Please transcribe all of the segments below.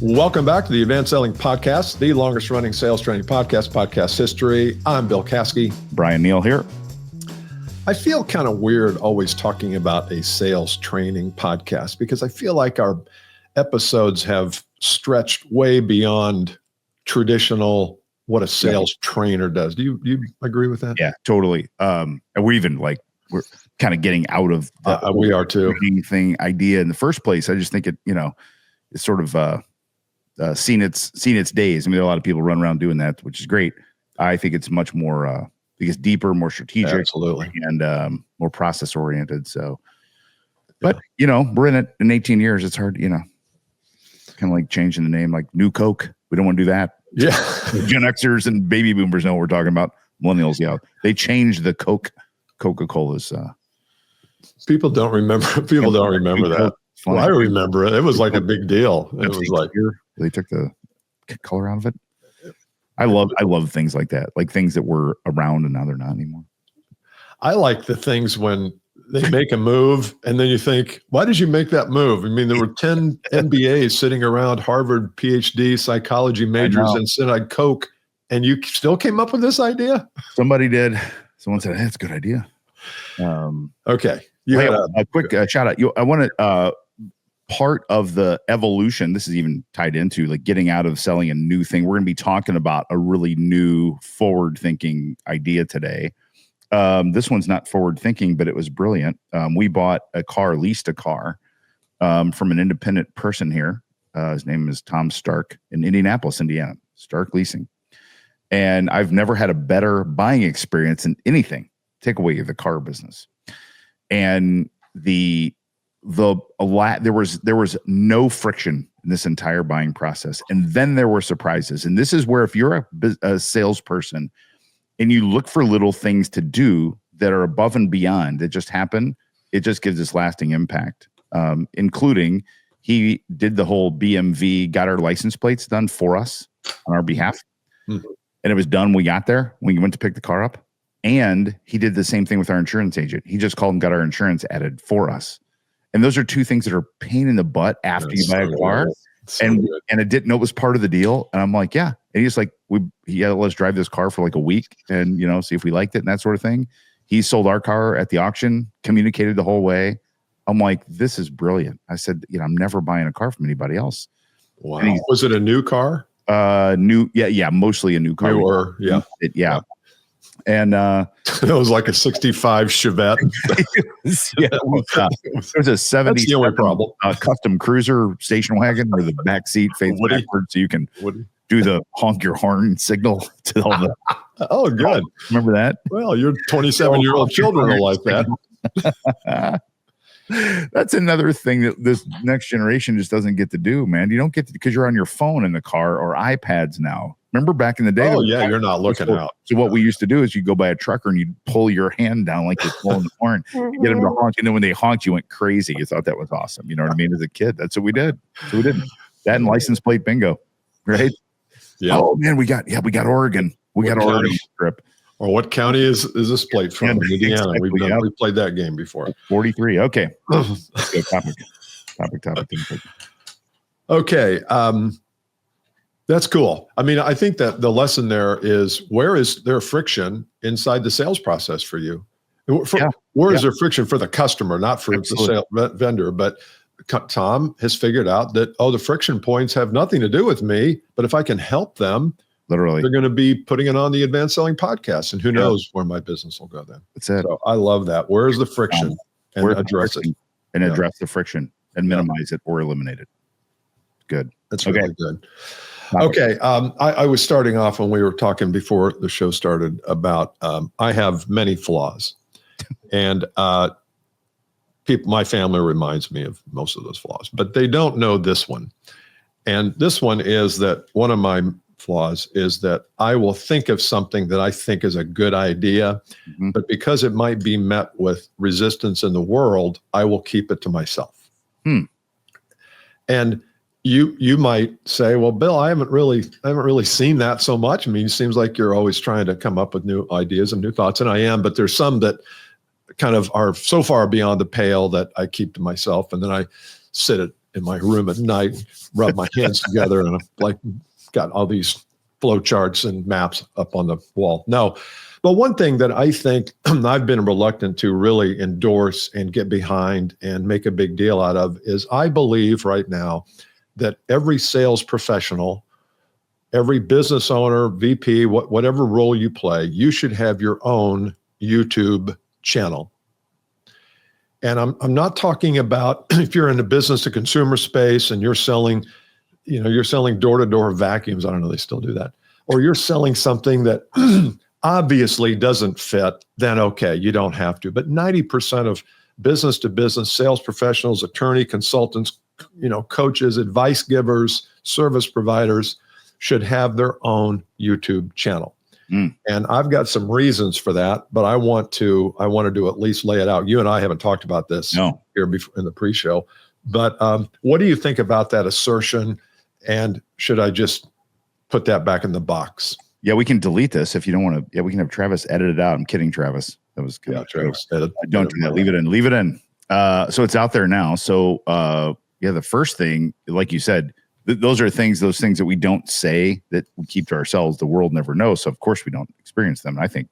Welcome back to the Advanced Selling Podcast, the longest running sales training podcast history. I'm Bill Caskey. Bryan Neal here. I feel kind of weird always talking about a sales training podcast because I feel like our episodes have stretched way beyond traditional what a sales trainer does. Do you agree with that? Yeah, totally. And we're kind of getting out of the we are too thing idea in the first place. I just think it's sort of seen its days. I mean, there are a lot of people run around doing that, which is great. I think it's much more deeper, more strategic, absolutely, and more process oriented. So, but we're in it in 18 years. It's hard, kind of like changing the name, like New Coke. We don't want to do that. Yeah, Gen Xers and baby boomers know what we're talking about. Millennials, yeah, they changed the Coca-Cola's. People don't remember. People don't remember that. Well, I remember it. It was like a big deal. It was like they took the color out of it. I love things like that, like things that were around and now they're not anymore. I like the things when they make a move and then you think, why did you make that move? I mean, there were 10 MBAs sitting around Harvard PhD psychology majors and said I'd Coke, and you still came up with this idea? Somebody did. Someone said, hey, that's a good idea. Okay. You had a quick shout out. I want to part of the evolution. This is even tied into like getting out of selling a new thing. We're going to be talking about a really new forward thinking idea today. This one's not forward thinking, but it was brilliant. We leased a car from an independent person here. His name is Tom Stark in Indianapolis, Indiana, Stark Leasing. And I've never had a better buying experience in anything. Take away the car business. And there was no friction in this entire buying process. And then there were surprises. And this is where if you're a salesperson and you look for little things to do that are above and beyond that just happen, it just gives this lasting impact. Including he did the whole BMV, got our license plates done for us on our behalf. Mm-hmm. And it was done. We got there. We went to pick the car up. And he did the same thing with our insurance agent. He just called and got our insurance added for us. And those are two things that are pain in the butt after you buy a car. And it didn't know it was part of the deal. And I'm like, yeah. And he's like, he had to let us drive this car for like a week and, see if we liked it and that sort of thing. He sold our car at the auction, communicated the whole way. I'm like, this is brilliant. I said, I'm never buying a car from anybody else. Wow. Was it a new car? New. Yeah. Mostly a new car. Newer, yeah. Yeah. And it was like a 65 Chevette. It was a 70 That's the only problem. Custom cruiser station wagon where the back seat faces backwards so you can do the honk your horn signal to all the. Oh, good. Remember that? Well, your 27-year-old children will like that. That's another thing that this next generation just doesn't get to do, man. You don't get to, because you're on your phone in the car or iPads now. Remember back in the day? Oh, yeah, you're not looking out. So what we used to do is you go by a trucker and you'd pull your hand down like you're pulling the horn, get them to honk. And then when they honked, you went crazy. You thought that was awesome. You know what I mean? As a kid, that's what we did. So we did that and license plate bingo, right? Yeah. Oh, man, we got Oregon. We got Oregon trip. Or what county is this plate from? Indiana. Exactly, We played that game before. 43. Okay. Good topic. Okay. That's cool. I mean, I think that the lesson there is, where is there friction inside the sales process for you? Where is there friction for the customer, not for the vendor? But Tom has figured out that, the friction points have nothing to do with me, but if I can help them, literally, they're going to be putting it on the Advanced Selling Podcast, and who knows where my business will go then. That's it. So I love that. Where's the friction? And address it. And address the friction and minimize it or eliminate it. Good. That's really good. Okay. I was starting off when we were talking before the show started about, I have many flaws, and my family reminds me of most of those flaws, but they don't know this one. And this one is that one of my flaws is that I will think of something that I think is a good idea, but because it might be met with resistance in the world, I will keep it to myself. And you might say, well, Bill, I haven't really seen that so much. I mean, it seems like you're always trying to come up with new ideas and new thoughts, and I am, but there's some that kind of are so far beyond the pale that I keep to myself, and then I sit at in my room at night, rub my hands together, and I'm like got all these flow charts and maps up on the wall. No, but one thing that I think I've been reluctant to really endorse and get behind and make a big deal out of is I believe right now that every sales professional, every business owner, VP, whatever role you play, you should have your own YouTube channel. And I'm not talking about if you're in the business to consumer space and you're selling, you're selling door-to-door vacuums. I don't know, they still do that. Or you're selling something that obviously doesn't fit, then okay, you don't have to. But 90% of business to business sales professionals, attorney, consultants, coaches, advice givers, service providers should have their own YouTube channel. And I've got some reasons for that, but I want to at least lay it out. You and I haven't talked about this here before in the pre-show, but what do you think about that assertion? And should I just put that back in the box? Yeah, we can delete this if you don't want to. Yeah, we can have Travis edit it out. I'm kidding, Travis. That was good. Yeah, Travis. Don't do that. Leave it in. Leave it in. So it's out there now. So the first thing, like you said, those things that we don't say, that we keep to ourselves. The world never knows. So of course we don't experience them. And I think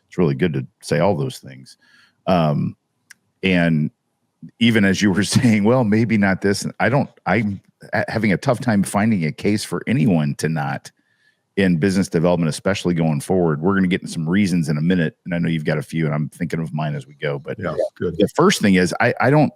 it's really good to say all those things. And even as you were saying, well, maybe not this. I'm having a tough time finding a case for anyone to not in business development, especially going forward. We're going to get into some reasons in a minute. And I know you've got a few, and I'm thinking of mine as we go, but yeah, good. The first thing is I don't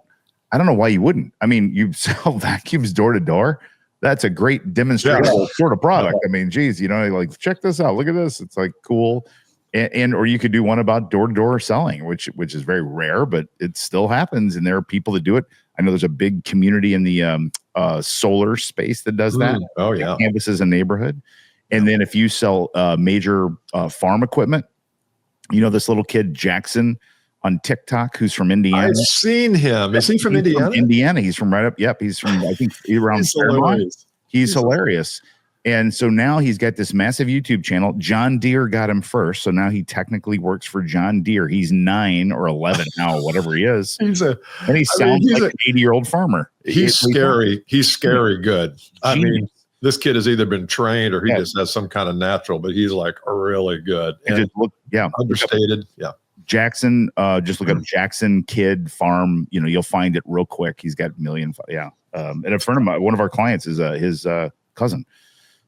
know why you wouldn't. I mean, you sell vacuums door to door. That's a great demonstrable sort of product. I mean, geez, like, check this out. Look at this. It's like cool. And or you could do one about door-to-door selling, which is very rare, but it still happens. And there are people that do it. I know there's a big community in the solar space that does that. Oh, yeah. Campuses and neighborhood. And then if you sell major farm equipment, this little kid, Jackson, on TikTok, who's from Indiana. I've seen him. Is he from Indiana? From Indiana. He's from right up. Yep. He's from, I think, around Fairmont. He's hilarious. And so now he's got this massive YouTube channel. John Deere got him first. So now he technically works for John Deere. He's 9 or 11 now, whatever he is. And he sounds like an 80-year-old farmer. He's scary. He's scary good. I mean, this kid has either been trained or he just has some kind of natural, but he's like really good. And just look, understated. Yeah. Jackson, just look up Jackson Kid Farm. You'll find it real quick. He's got a million. Yeah. And a friend of mine, one of our clients is his cousin.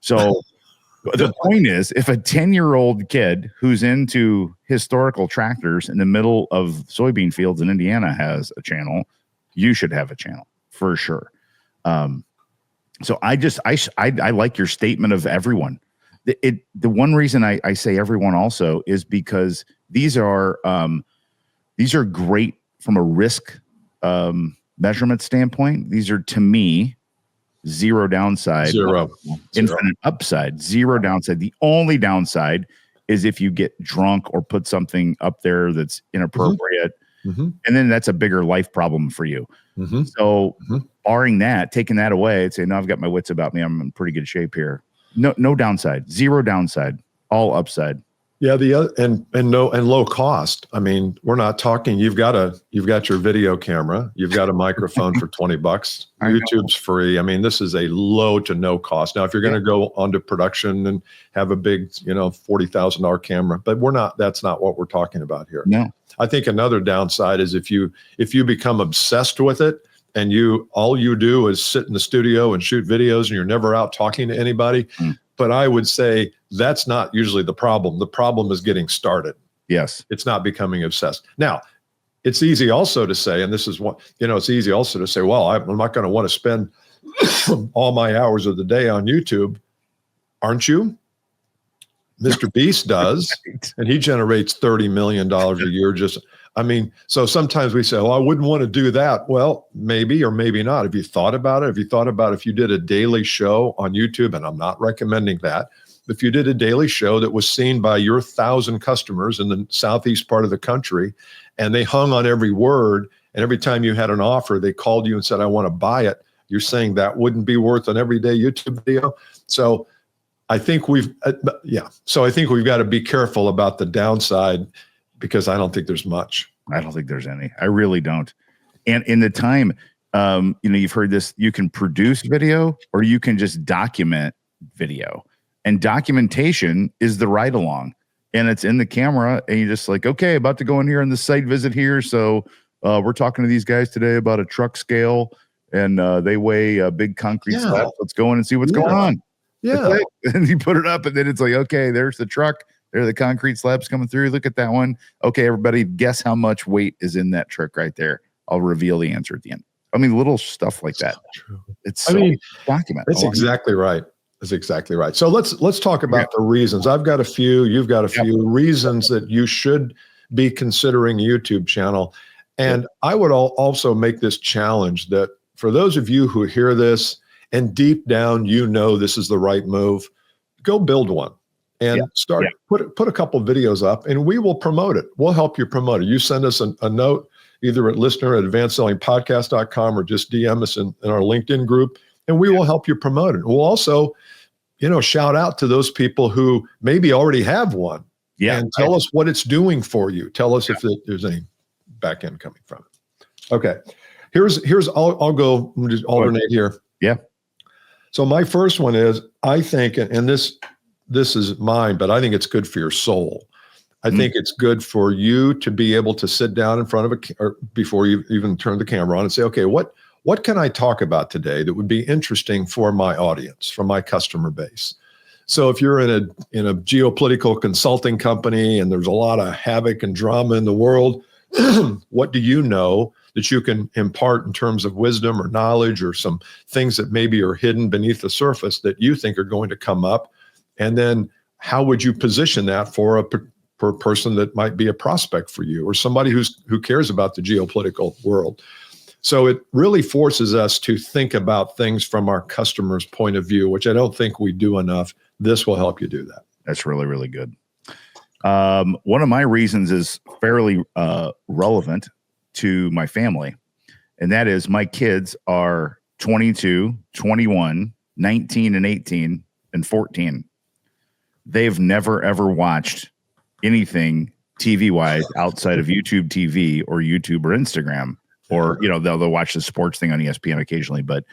So the point is, if a 10-year-old kid who's into historical tractors in the middle of soybean fields in Indiana has a channel, you should have a channel for sure. So I like your statement of everyone. The one reason I say everyone also is because these are great from a risk measurement standpoint. These are, to me, zero downside, infinite upside, zero downside. The only downside is if you get drunk or put something up there that's inappropriate, and then that's a bigger life problem for you. So barring that, taking that away, I'd say, no, I've got my wits about me. I'm in pretty good shape here. No downside, zero downside, all upside. Yeah, and low cost. I mean, we're not talking. You've got your video camera. You've got a microphone for $20. YouTube's free. I mean, this is a low to no cost. Now, if you're going to go onto production and have a big, $40,000 camera, but that's not what we're talking about here. No, I think another downside is if you become obsessed with it and all you do is sit in the studio and shoot videos and you're never out talking to anybody. But I would say that's not usually the problem. The problem is getting started. Yes. It's not becoming obsessed. Now, it's easy also to say, and this is what, it's easy also to say, well, I'm not going to want to spend all my hours of the day on YouTube. Aren't you? Mr. Beast does, and he generates $30 million a year. So sometimes we say, well, I wouldn't want to do that. Well, maybe or maybe not. Have you thought about it? Have you thought about if you did a daily show on YouTube, and I'm not recommending that, if you did a daily show that was seen by your 1,000 customers in the southeast part of the country, and they hung on every word, and every time you had an offer, they called you and said, I want to buy it. You're saying that wouldn't be worth an everyday YouTube video? So I think we've got to be careful about the downside, because I don't think there's much. I don't think there's any. I really don't. And in the time, You've heard this, you can produce video or you can just document video, and documentation is the ride along, and it's in the camera, and you're just like, okay, about to go in here on the site visit here. So we're talking to these guys today about a truck scale, and they weigh a big concrete slab. Let's go in and see what's going on. Yeah. And you put it up, and then it's like, okay, there's the truck. There are the concrete slabs coming through. Look at that one. Okay, everybody, guess how much weight is in that truck right there. I'll reveal the answer at the end. I mean, little stuff like that. True. It's so document. That's exactly right. That's exactly right. So let's talk about the reasons. I've got a few. You've got a few reasons that you should be considering a YouTube channel. And I would also make this challenge that for those of you who hear this and deep down, this is the right move, go build one and start, put a couple videos up, and we will promote it. We'll help you promote it. You send us a note, either at listener@advancedsellingpodcast.com or just DM us in our LinkedIn group, and we will help you promote it. We'll also, shout out to those people who maybe already have one and tell us what it's doing for you. Tell us if there's any back end coming from it. Okay. I'll go just alternate here. Yeah. So my first one is, I think, and this is mine, but I think it's good for your soul. I think it's good for you to be able to sit down in front of or before you even turn the camera on and say, okay, what can I talk about today that would be interesting for my audience, for my customer base? So if you're in a geopolitical consulting company and there's a lot of havoc and drama in the world, what do you know that you can impart in terms of wisdom or knowledge or some things that maybe are hidden beneath the surface that you think are going to come up? And then how would you position that for a person that might be a prospect for you or somebody who cares about the geopolitical world? So it really forces us to think about things from our customer's point of view, which I don't think we do enough. This will help you do that. That's really, really good. One of my reasons is fairly relevant to my family, and that is my kids are 22, 21, 19 and 18 and 14. They've never, ever watched anything TV-wise outside of YouTube TV or YouTube or Instagram, or, they'll watch the sports thing on ESPN occasionally, but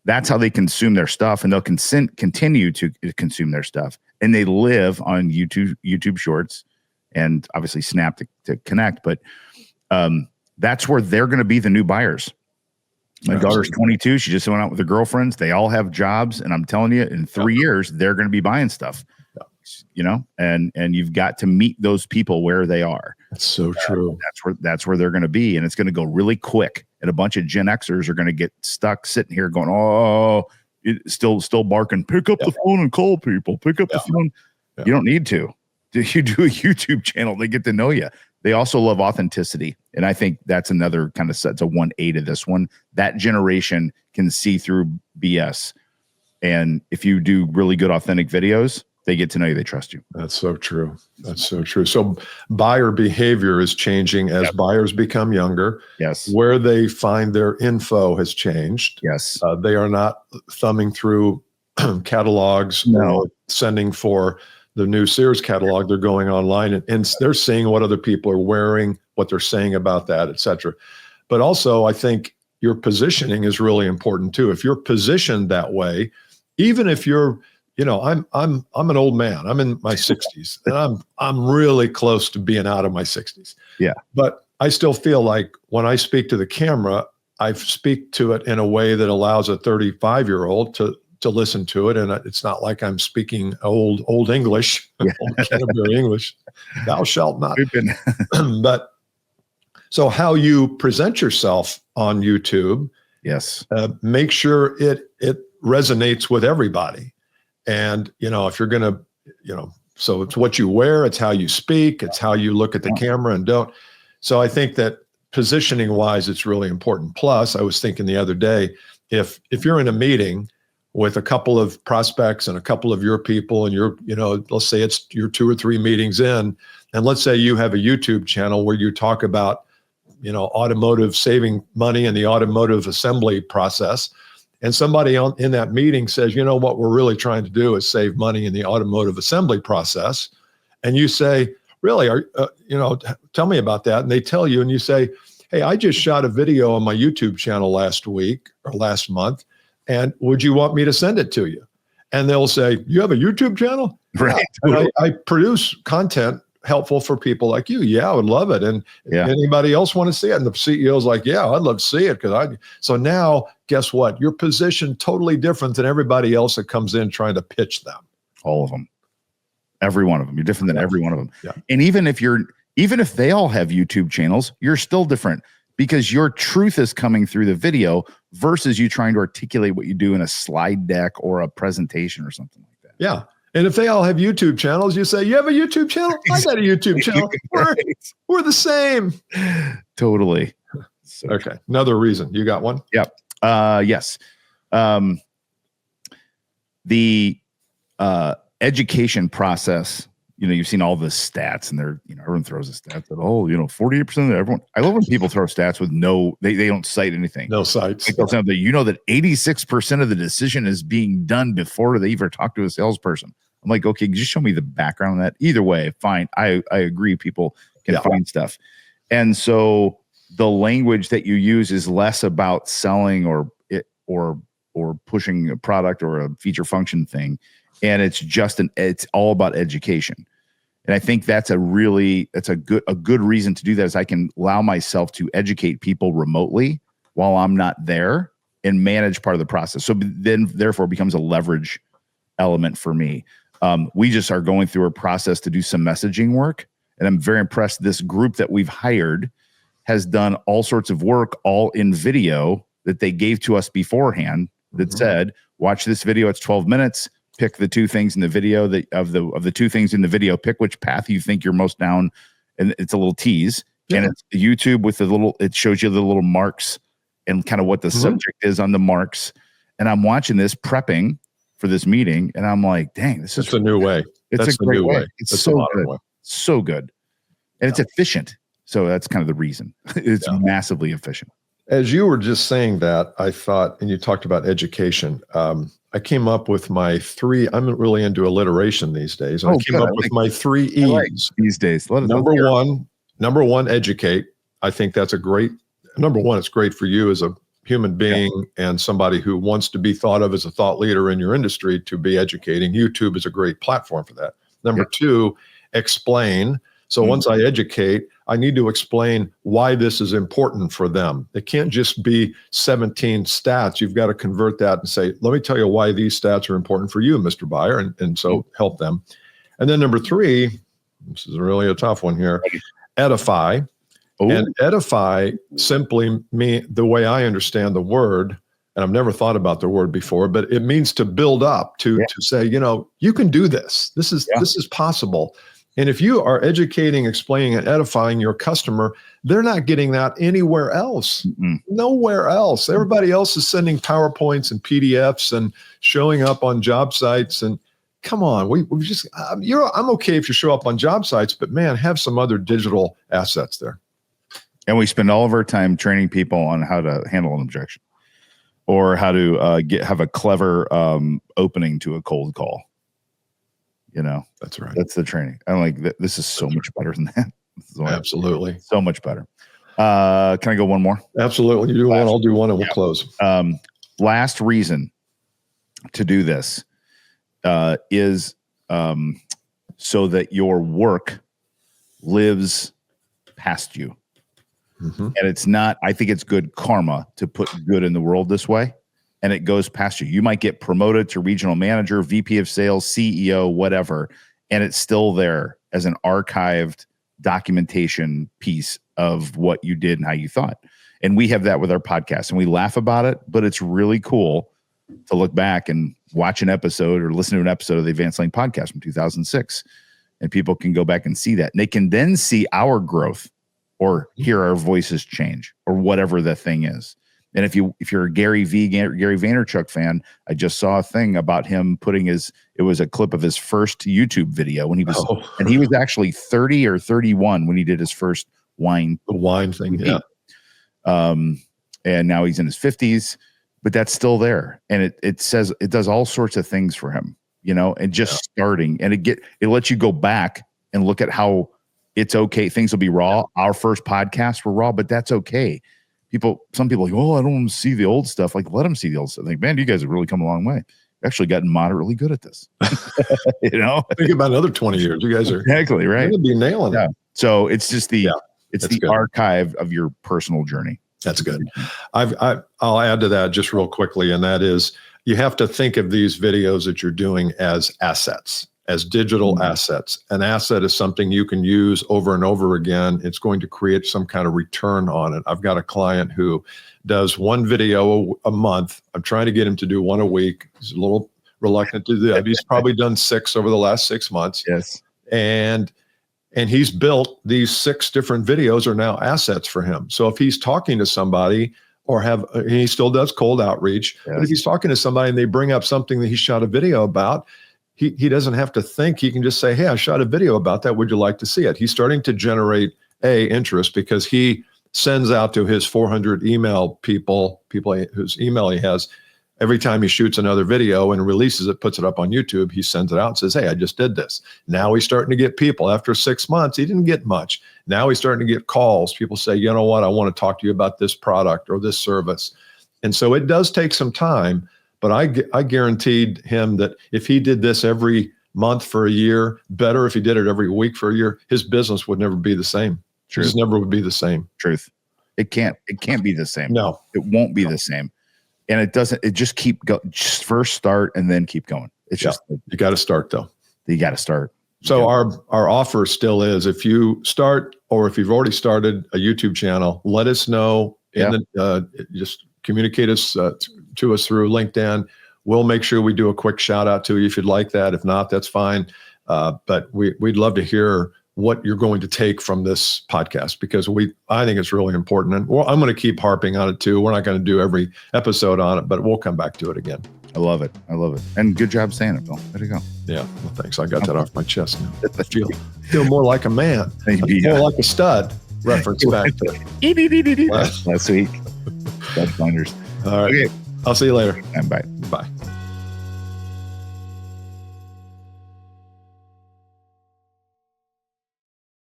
that's how they consume their stuff, and they'll continue to consume their stuff. And they live on YouTube Shorts and obviously Snap to connect, but that's where they're going to be the new buyers. My daughter's 22. She just went out with her girlfriends. They all have jobs, and I'm telling you, in 3 years, they're going to be buying stuff. And you've got to meet those people where they are. That's so true. That's where they're going to be, and it's going to go really quick. And a bunch of Gen Xers are going to get stuck sitting here going, still barking, pick up the phone and call people. Pick up the phone. Yeah. You don't need to. You do a YouTube channel, they get to know you. They also love authenticity, and I think that's another kind of sets a 1A to this one. That generation can see through BS, and if you do really good authentic videos, they get to know you. They trust you. That's so true. That's so true. So buyer behavior is changing as buyers become younger. Yes. Where they find their info has changed. Yes. They are not thumbing through catalogs or sending for the new Sears catalog. They're going online and they're seeing what other people are wearing, what they're saying about that, et cetera. But also, I think your positioning is really important too. If you're positioned that way, even if you're, I'm an old man. I'm in my 60s, and I'm really close to being out of my 60s. Yeah. But I still feel like when I speak to the camera, I speak to it in a way that allows a 35-year-old to listen to it, and it's not like I'm speaking old English, old Canterbury English. Thou shalt not. But so how you present yourself on YouTube, yes, make sure it resonates with everybody. And, if you're going to, so it's what you wear, it's how you speak, it's how you look at the camera and don't. So I think that positioning wise, it's really important. Plus, I was thinking the other day, if you're in a meeting with a couple of prospects and a couple of your people, and you're, let's say it's your 2 or 3 meetings in, and let's say you have a YouTube channel where you talk about, automotive, saving money in the automotive assembly process. And somebody in that meeting says, what we're really trying to do is save money in the automotive assembly process. And you say, really, tell me about that. And they tell you, and you say, hey, I just shot a video on my YouTube channel last week or last month, and would you want me to send it to you? And they'll say, you have a YouTube channel? Right. Yeah. And I produce content helpful for people like you. Yeah, I would love it. And Yeah. anybody else want to see it? And the CEO's like, yeah, I'd love to see it. So now guess what? You're positioned totally different than everybody else that comes in trying to pitch them. All of them. Every one of them. You're different than every one of them. Yeah. And even if they all have YouTube channels, you're still different because your truth is coming through the video versus you trying to articulate what you do in a slide deck or a presentation or something like that. Yeah. And if they all have YouTube channels, you say, you have a YouTube channel? I got a YouTube channel. We're the same. Totally. So, okay. Another reason. You got one? Yep. Yes. The education process, you've seen all the stats and everyone throws the stats that, 48% of everyone. I love when people throw stats with they don't cite anything. No cites. Like that 86% of the decision is being done before they even talk to a salesperson. I'm like, okay, just show me the background on that. Either way, fine. I agree. People can find stuff. And so the language that you use is less about selling or pushing a product or a feature function thing. And it's all about education. And I think that's a good reason to do that is I can allow myself to educate people remotely while I'm not there and manage part of the process. So then therefore it becomes a leverage element for me. We just are going through a process to do some messaging work. And I'm very impressed. This group that we've hired has done all sorts of work, all in video that they gave to us beforehand that said, watch this video. It's 12 minutes. Pick the two things in the video of the two things in the video, pick which path you think you're most down. And it's a little tease. And it's YouTube with it shows you the little marks and kind of what the subject is on the marks. And I'm watching this prepping for this meeting. And I'm like, dang, this is a new way. It's a great way. It's so good. Way. So good. And it's efficient. So that's kind of the reason. It's massively efficient. As you were just saying that, I thought, and you talked about education, I came up with my three. I'm really into alliteration these days. I came up with my 3 E's these days. Number one, educate. I think that's a great, number one, it's great for you as a human being and somebody who wants to be thought of as a thought leader in your industry to be educating. YouTube is a great platform for that. Number two, explain. So once I educate, I need to explain why this is important for them. It can't just be 17 stats. You've got to convert that and say, let me tell you why these stats are important for you, Mr. Buyer, and so help them. And then number three, this is really a tough one here, edify. And edify simply the way I understand the word, and I've never thought about the word before, but it means to build up, to say, you can do this. This is possible. And if you are educating, explaining, and edifying your customer, they're not getting that anywhere else. Nowhere else. Everybody else is sending PowerPoints and PDFs and showing up on job sites. And come on, we just I'm okay if you show up on job sites, but man, have some other digital assets there. And we spend all of our time training people on how to handle an objection or how to have a clever opening to a cold call. That's right. That's the training. I'm like, this is so much better than that. Absolutely. So much better. Can I go one more? Absolutely. You do one, I'll do one, and we'll close. Last reason to do this is so that your work lives past you. And it's not, I think it's good karma to put good in the world this way. And it goes past you. You might get promoted to regional manager, VP of sales, CEO, whatever. And it's still there as an archived documentation piece of what you did and how you thought. And we have that with our podcast and we laugh about it, but it's really cool to look back and watch an episode or listen to an episode of the Advanced Lane podcast from 2006. And people can go back and see that. And they can then see our growth or hear our voices change or whatever the thing is. And if you're a Gary Vaynerchuk fan, I just saw a thing about him putting it was a clip of his first YouTube video when he was actually 30 or 31 when he did his first wine thing. Yeah. And now he's in his 50s, but that's still there. And it says it does all sorts of things for him, and just starting, and it lets you go back and look at how It's okay. Things will be raw. Our first podcasts were raw, but that's okay. Some people are like, oh, I don't want to see the old stuff. Like, let them see the old stuff. Like, man, you guys have really come a long way. You've actually gotten moderately good at this. Think about another 20 years. You guys are exactly right. You're gonna be nailing it. So it's just the good. archive of your personal journey. That's good. I'll add to that just real quickly, and that is you have to think of these videos that you're doing as assets, as digital assets. An asset is something you can use over and over again. It's going to create some kind of return on it. I've got a client who does one video a month. I'm trying to get him to do one a week. He's a little reluctant to do that. He's probably done 6 over the last 6 months. Yes. And he's built these 6 different videos are now assets for him. So if he's talking to somebody he still does cold outreach, but if he's talking to somebody and they bring up something that he shot a video about, he doesn't have to think. He can just say, hey, I shot a video about that. Would you like to see it? He's starting to generate interest because he sends out to his 400 email people whose email he has. Every time he shoots another video and releases it, puts it up on YouTube, he sends it out and says, hey, I just did this. Now he's starting to get people. After 6 months, he didn't get much. Now he's starting to get calls. People say, you know what, I want to talk to you about this product or this service. And so it does take some time, but I guaranteed him that if he did this every month for a year, better if he did it every week for a year, his business would never be the same. Truth. It just never would be the same. Truth. It can't be the same. No. It won't be the same. And it just keep go. Just first start and then keep going. It's just you got to start though. You got to start. So our offer still is if you start or if you've already started a YouTube channel, let us know. Just communicate us to us through LinkedIn. We'll make sure we do a quick shout out to you if you'd like that. If not, that's fine. But we'd love to hear what you're going to take from this podcast because I think it's really important. And I'm going to keep harping on it too. We're not going to do every episode on it, but we'll come back to it again. I love it. And good job saying it, Bill. There you go. Yeah. Well, thanks. I got that off my chest now. I feel more like a man. More like a stud. Reference back to last week. Stud finders. All right. Okay. I'll see you later. And bye. Bye.